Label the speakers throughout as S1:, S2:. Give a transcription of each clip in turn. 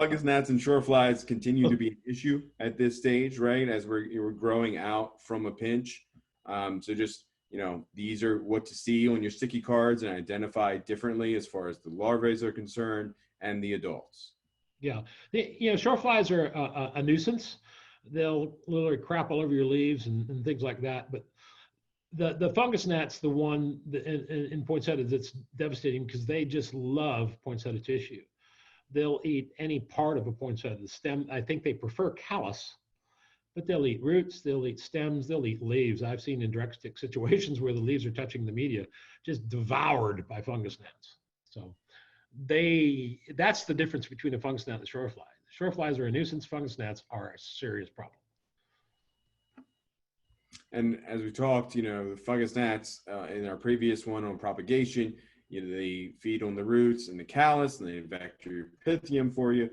S1: Fungus gnats and shore flies continue to be an issue at this stage, right? As we're growing out from a pinch. So just, these are what to see on your sticky cards and identify differently as far as the larvae are concerned and the adults.
S2: Yeah, shore flies are a nuisance. They'll literally crap all over your leaves and things like that. But the fungus gnat's the one that, in poinsettia that's devastating because they just love poinsettia tissue. They'll eat any part of a poinsettia. The stem, I think they prefer callus, but they'll eat roots, they'll eat stems, they'll eat leaves. I've seen in direct stick situations where the leaves are touching the media, just devoured by fungus gnats. So that's the difference between a fungus gnat and a shore fly. The shore flies are a nuisance, fungus gnats are a serious problem.
S1: And as we talked, the fungus gnats in our previous one on propagation, they feed on the roots and the callus, and they infect your pythium for you.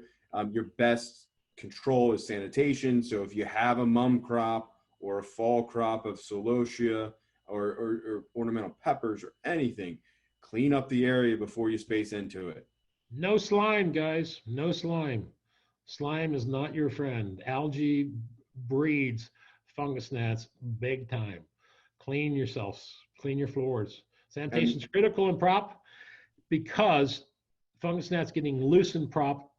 S1: Your best control is sanitation. So if you have a mum crop or a fall crop of celosia or ornamental peppers or anything, clean up the area before you space into it.
S2: No slime, guys. No slime. Slime is not your friend. Algae breeds fungus gnats big time. Clean yourselves. Clean your floors. Sanitation is critical in prop because fungus gnats getting loose in prop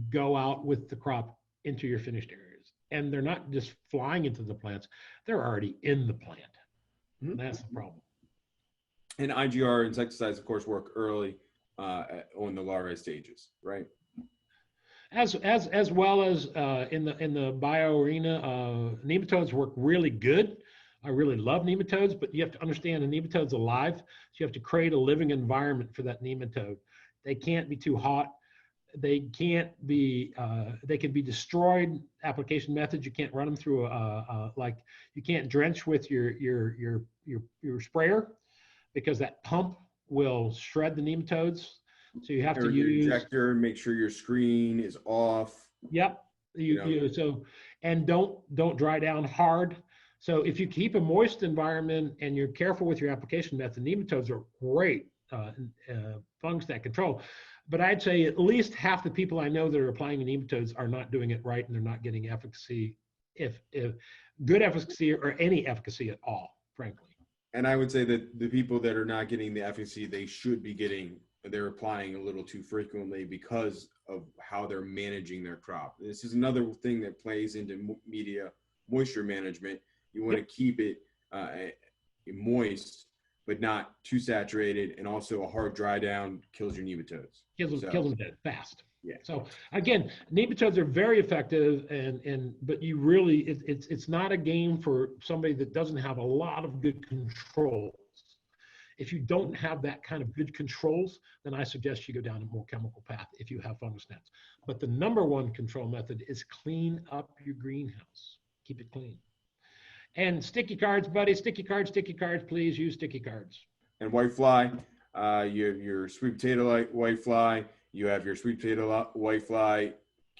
S2: go out with the crop into your finished areas. And they're not just flying into the plants. They're already in the plant. Mm-hmm. That's the problem.
S1: And IGR insecticides, of course, work early on the larvae stages, right?
S2: As well as in the bio arena, nematodes work really good. I really love nematodes, but you have to understand a nematode's alive, so you have to create a living environment for that nematode. They can't be too hot. They can't be. They can be destroyed. Application methods. You can't run them through like you can't drench with your sprayer, because that pump will shred the nematodes. So you have to use
S1: injector. Make sure your screen is off.
S2: Yep. And don't dry down hard. So if you keep a moist environment and you're careful with your application method, nematodes are great fungus gnat control. But I'd say at least half the people I know that are applying nematodes are not doing it right, and they're not getting efficacy, if good efficacy or any efficacy at all, frankly.
S1: And I would say that the people that are not getting the efficacy they should be getting, they're applying a little too frequently because of how they're managing their crop. This is another thing that plays into media moisture management. You want to keep it moist, but not too saturated, and also a hard dry down kills your nematodes.
S2: Kills them dead fast.
S1: Yeah.
S2: So again, nematodes are very effective, but you really it's not a game for somebody that doesn't have a lot of good controls. If you don't have that kind of good controls, then I suggest you go down a more chemical path if you have fungus gnats. But the number one control method is clean up your greenhouse. Keep it clean. And sticky cards, buddy. Sticky cards, please use sticky cards.
S1: And whitefly, you have your sweet potato whitefly. You have your sweet potato whitefly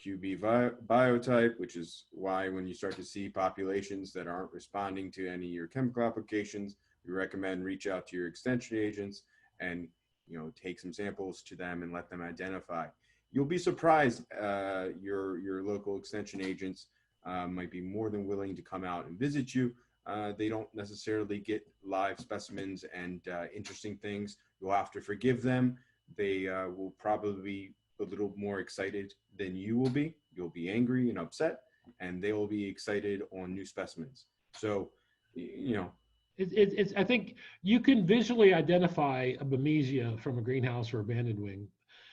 S1: QB biotype, which is why when you start to see populations that aren't responding to any of your chemical applications, we recommend reach out to your extension agents and take some samples to them and let them identify. You'll be surprised. Your local extension agents might be more than willing to come out and visit you. They don't necessarily get live specimens and interesting things. You'll have to forgive them. They will probably be a little more excited than you will be. You'll be angry and upset, and they will be excited on new specimens. So,
S2: I think you can visually identify a Bemisia from a greenhouse or abandoned wing.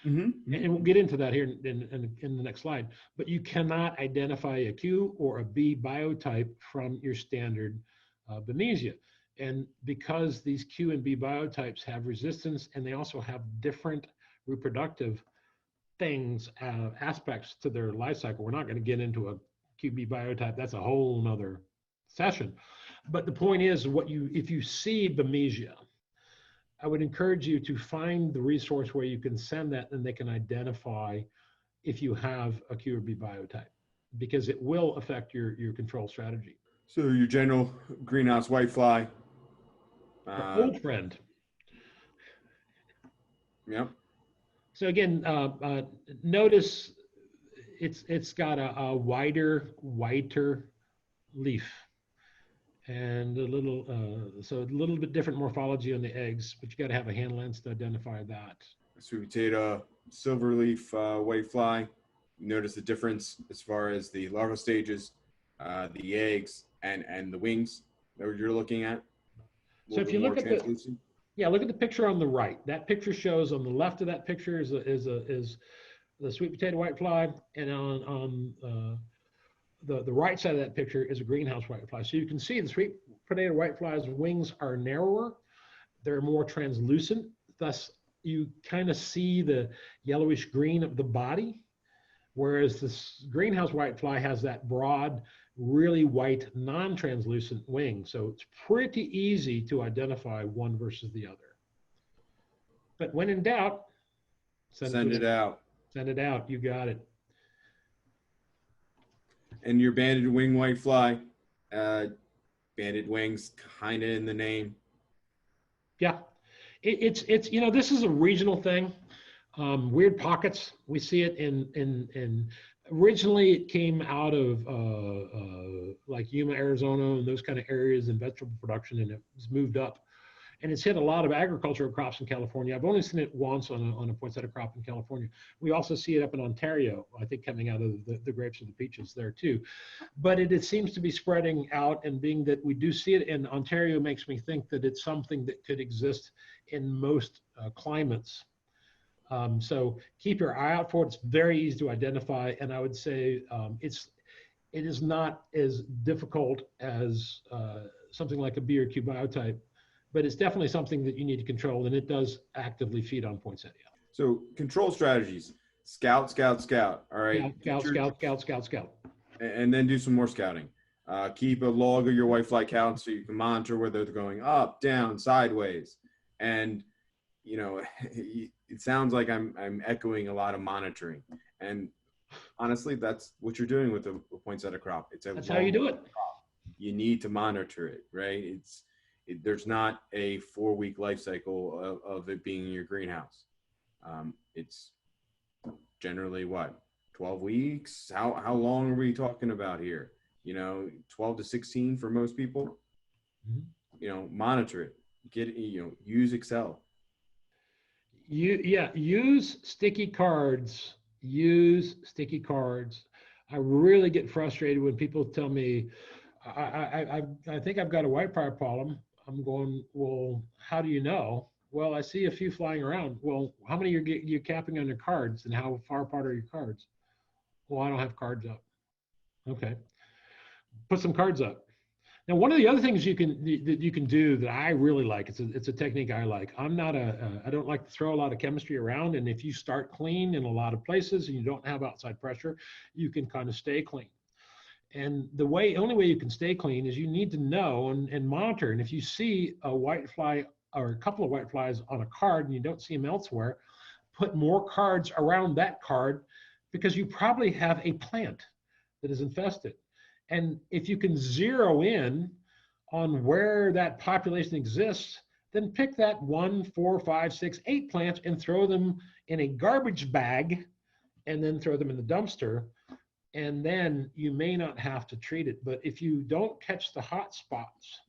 S2: Mm-hmm. And we'll get into that here in the next slide. But you cannot identify a Q or a B biotype from your standard Bemisia. And because these Q and B biotypes have resistance, and they also have different reproductive things, aspects to their life cycle, we're not going to get into a QB biotype. That's a whole nother session. But the point is, if you see Bemisia, I would encourage you to find the resource where you can send that, and they can identify if you have a Q or B biotype, because it will affect your control strategy.
S1: So your general greenhouse whitefly.
S2: Old friend.
S1: Yep.
S2: So again, notice it's got a whiter leaf, and a little so a little bit different morphology on the eggs, but you got to have a hand lens to identify that.
S1: Sweet potato, silverleaf whitefly. Notice the difference as far as the larval stages, the eggs, and the wings that you're looking at.
S2: So if you look at look at the picture on the right. That picture shows on the left of that picture is the sweet potato whitefly, and on the right side of that picture is a greenhouse whitefly. So you can see the sweet potato whitefly's wings are narrower, they're more translucent, thus you kind of see the yellowish green of the body, whereas this greenhouse whitefly has that broad, really white, non-translucent wing. So it's pretty easy to identify one versus the other. But when in doubt,
S1: send it out.
S2: Send it out. You got it.
S1: And your banded wing whitefly, banded wings, kind of in the name.
S2: Yeah, it's you know, this is a regional thing. Weird pockets. We see it in originally it came out of like Yuma, Arizona, and those kind of areas in vegetable production, and it was moved up. And it's hit a lot of agricultural crops in California. I've only seen it once on a poinsettia crop in California. We also see it up in Ontario, I think coming out of the grapes or the peaches there too. But it seems to be spreading out, and being that we do see it in Ontario makes me think that it's something that could exist in most climates. So keep your eye out for it. It's very easy to identify, and I would say it is not as difficult as something like a B or Q biotype, but it's definitely something that you need to control, and it does actively feed on poinsettia.
S1: So control strategies: scout, scout, scout. All right,
S2: scout.
S1: And then do some more scouting. Keep a log of your whitefly count so you can monitor whether they're going up, down, sideways, and you know, it sounds like I'm echoing a lot of monitoring, and honestly, that's what you're doing with a poinsettia crop.
S2: That's how you do it.
S1: Crop. You need to monitor it, right? There's not a 4-week life cycle of it being in your greenhouse. It's generally what, 12 weeks? How long are we talking about here? You know, 12 to 16 for most people. Mm-hmm. You know, monitor it. Use Excel.
S2: Use sticky cards. Use sticky cards. I really get frustrated when people tell me, I think I've got a whitefly problem. I'm going, well, how do you know? Well, I see a few flying around. Well, how many are you capping on your cards, and how far apart are your cards? Well, I don't have cards up. Okay, put some cards up. Now, one of the other things you can do that I really like, it's a technique I like. I don't like to throw a lot of chemistry around, and if you start clean in a lot of places and you don't have outside pressure, you can kind of stay clean. And the only way you can stay clean is you need to know and monitor. And if you see a whitefly or a couple of whiteflies on a card and you don't see them elsewhere, put more cards around that card, because you probably have a plant that is infested. And if you can zero in on where that population exists, then pick that 1, 4, 5, 6, 8 plants and throw them in a garbage bag, and then throw them in the dumpster. And then you may not have to treat it. But if you don't catch the hot spots,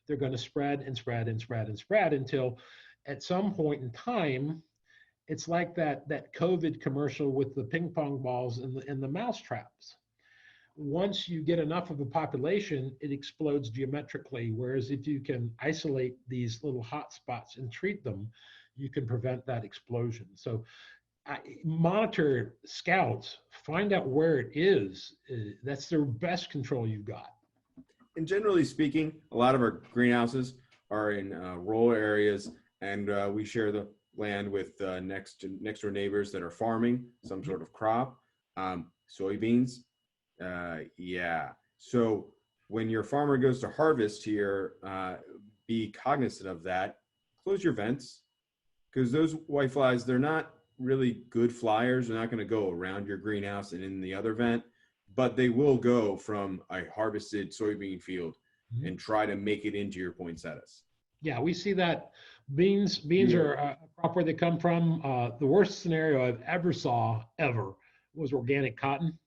S2: they're going to spread and spread and spread and spread until at some point in time, it's like that COVID commercial with the ping pong balls and the mouse traps. Once you get enough of a population, it explodes geometrically. Whereas if you can isolate these little hot spots and treat them, you can prevent that explosion. So monitor, scouts, find out where it is. That's the best control you've got.
S1: And generally speaking, a lot of our greenhouses are in rural areas, and we share the land with next door neighbors that are farming some sort of crop, soybeans. So when your farmer goes to harvest here, be cognizant of that. Close your vents, because those whiteflies, they're not really good flyers. They're not going to go around your greenhouse and in the other vent, but they will go from a harvested soybean field and try to make it into your poinsettias.
S2: Yeah, we see that. Beans are a crop where they come from. The worst scenario I've ever saw was organic cotton.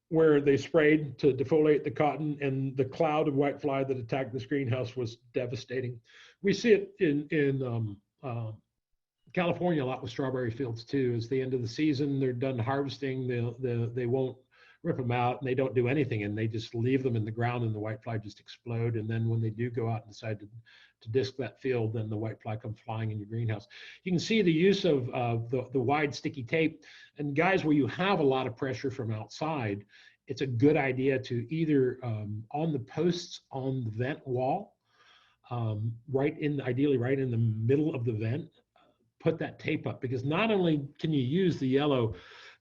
S2: where they sprayed to defoliate the cotton, and the cloud of whitefly that attacked this greenhouse was devastating. We see it in California a lot with strawberry fields too. It's the end of the season, they're done harvesting, they won't rip them out, and they don't do anything, and they just leave them in the ground, and the whitefly just explode. And then when they do go out and decide to disc that field, then the whitefly come flying in your greenhouse. You can see the use of the wide sticky tape. And guys, where you have a lot of pressure from outside, it's a good idea to either on the posts on the vent wall, ideally right in the middle of the vent, put that tape up, because not only can you use the yellow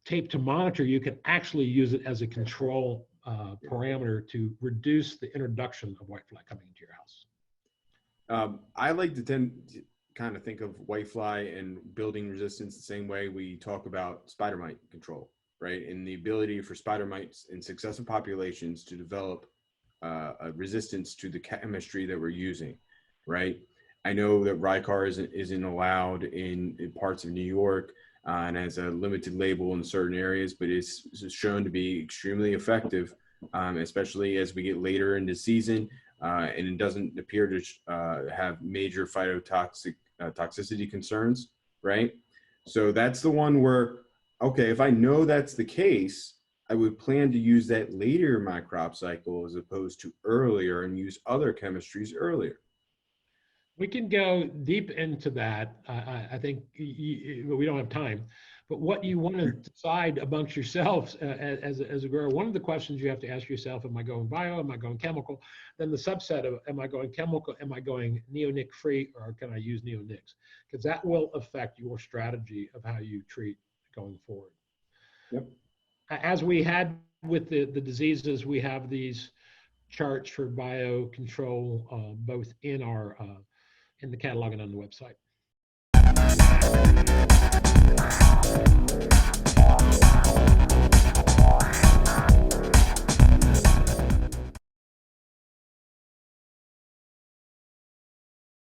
S2: tape to monitor, you can actually use it as a control parameter to reduce the introduction of whitefly coming into your house.
S1: I like to tend to kind of think of whitefly and building resistance the same way we talk about spider mite control, right? And the ability for spider mites in successive populations to develop a resistance to the chemistry that we're using, right? I know that Rycar isn't allowed in parts of New York and has a limited label in certain areas, but it's shown to be extremely effective, especially as we get later into season, and it doesn't appear to have major toxicity concerns, right? So that's the one where, okay, if I know that's the case, I would plan to use that later in my crop cycle as opposed to earlier, and use other chemistries earlier.
S2: We can go deep into that. I think we don't have time. But what you want to decide amongst yourselves as a grower, one of the questions you have to ask yourself: am I going bio? Am I going chemical? Then the subset of: am I going chemical? Am I going neonic free, or can I use neonics? Because that will affect your strategy of how you treat going forward.
S1: Yep.
S2: As we had with the diseases, we have these charts for bio control both in our in the catalog and on the website.